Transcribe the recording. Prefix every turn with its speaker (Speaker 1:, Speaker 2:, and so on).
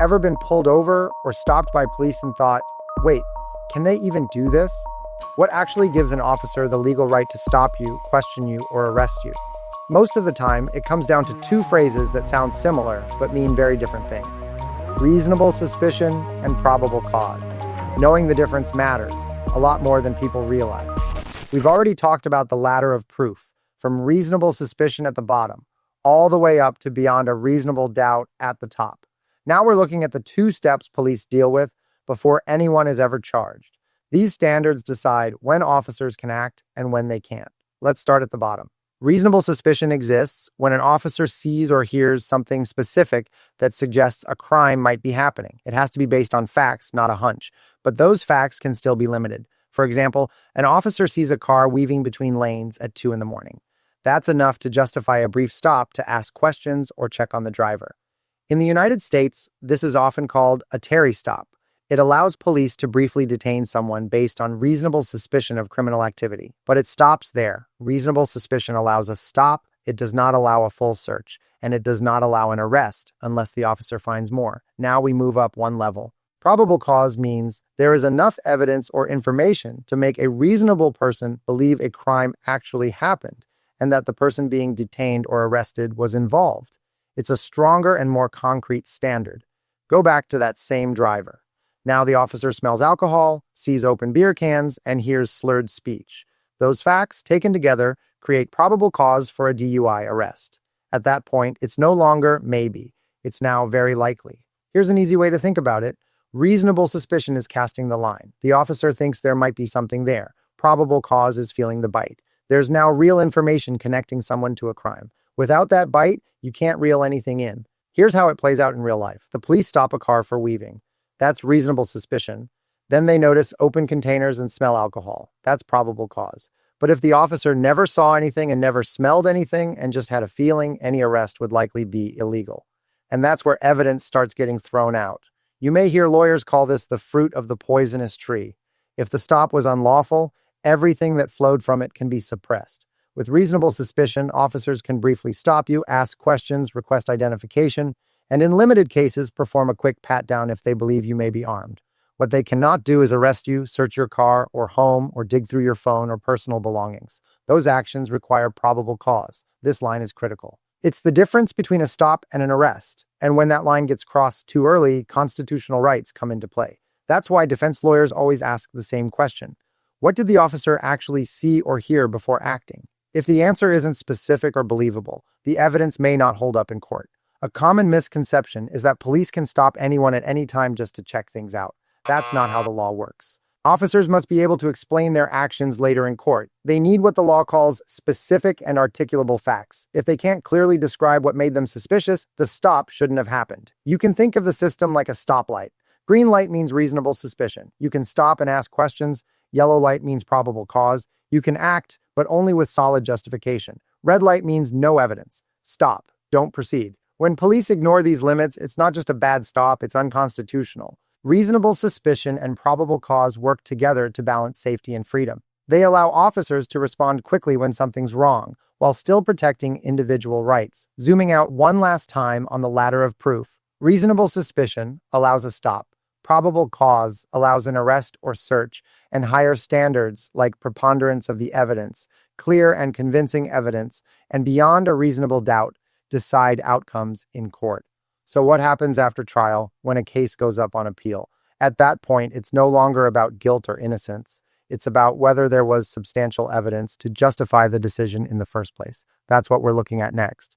Speaker 1: ever been pulled over or stopped by police and thought, wait, can they even do this? What actually gives an officer the legal right to stop you, question you, or arrest you? Most of the time, it comes down to two phrases that sound similar but mean very different things. Reasonable suspicion and probable cause. Knowing the difference matters a lot more than people realize. We've already talked about the ladder of proof, from reasonable suspicion at the bottom, all the way up to beyond a reasonable doubt at the top. Now we're looking at the two steps police deal with before anyone is ever charged. These standards decide when officers can act and when they can't. Let's start at the bottom. Reasonable suspicion exists when an officer sees or hears something specific that suggests a crime might be happening. It has to be based on facts, not a hunch. But those facts can still be limited. For example, an officer sees a car weaving between lanes at 2 a.m. That's enough to justify a brief stop to ask questions or check on the driver. In the United States, this is often called a Terry stop. It allows police to briefly detain someone based on reasonable suspicion of criminal activity. But it stops there. Reasonable suspicion allows a stop, it does not allow a full search, and it does not allow an arrest unless the officer finds more. Now we move up one level. Probable cause means there is enough evidence or information to make a reasonable person believe a crime actually happened and that the person being detained or arrested was involved. It's a stronger and more concrete standard. Go back to that same driver. Now the officer smells alcohol, sees open beer cans, and hears slurred speech. Those facts, taken together, create probable cause for a DUI arrest. At that point, it's no longer maybe. It's now very likely. Here's an easy way to think about it. Reasonable suspicion is casting the line. The officer thinks there might be something there. Probable cause is feeling the bite. There's now real information connecting someone to a crime. Without that bite, you can't reel anything in. Here's how it plays out in real life. The police stop a car for weaving. That's reasonable suspicion. Then they notice open containers and smell alcohol. That's probable cause. But if the officer never saw anything and never smelled anything and just had a feeling, any arrest would likely be illegal. And that's where evidence starts getting thrown out. You may hear lawyers call this the fruit of the poisonous tree. If the stop was unlawful, everything that flowed from it can be suppressed. With reasonable suspicion, officers can briefly stop you, ask questions, request identification, and in limited cases, perform a quick pat-down if they believe you may be armed. What they cannot do is arrest you, search your car or home, or dig through your phone or personal belongings. Those actions require probable cause. This line is critical. It's the difference between a stop and an arrest, and when that line gets crossed too early, constitutional rights come into play. That's why defense lawyers always ask the same question. What did the officer actually see or hear before acting? If the answer isn't specific or believable, the evidence may not hold up in court. A common misconception is that police can stop anyone at any time just to check things out. That's not how the law works. Officers must be able to explain their actions later in court. They need what the law calls specific and articulable facts. If they can't clearly describe what made them suspicious, the stop shouldn't have happened. You can think of the system like a stoplight. Green light means reasonable suspicion. You can stop and ask questions. Yellow light means probable cause. You can act, but only with solid justification. Red light means no evidence. Stop. Don't proceed. When police ignore these limits, it's not just a bad stop, it's unconstitutional. Reasonable suspicion and probable cause work together to balance safety and freedom. They allow officers to respond quickly when something's wrong, while still protecting individual rights. Zooming out one last time on the ladder of proof, reasonable suspicion allows a stop. Probable cause allows an arrest or search, and higher standards like preponderance of the evidence, clear and convincing evidence, and beyond a reasonable doubt, decide outcomes in court. So what happens after trial when a case goes up on appeal? At that point, it's no longer about guilt or innocence. It's about whether there was substantial evidence to justify the decision in the first place. That's what we're looking at next.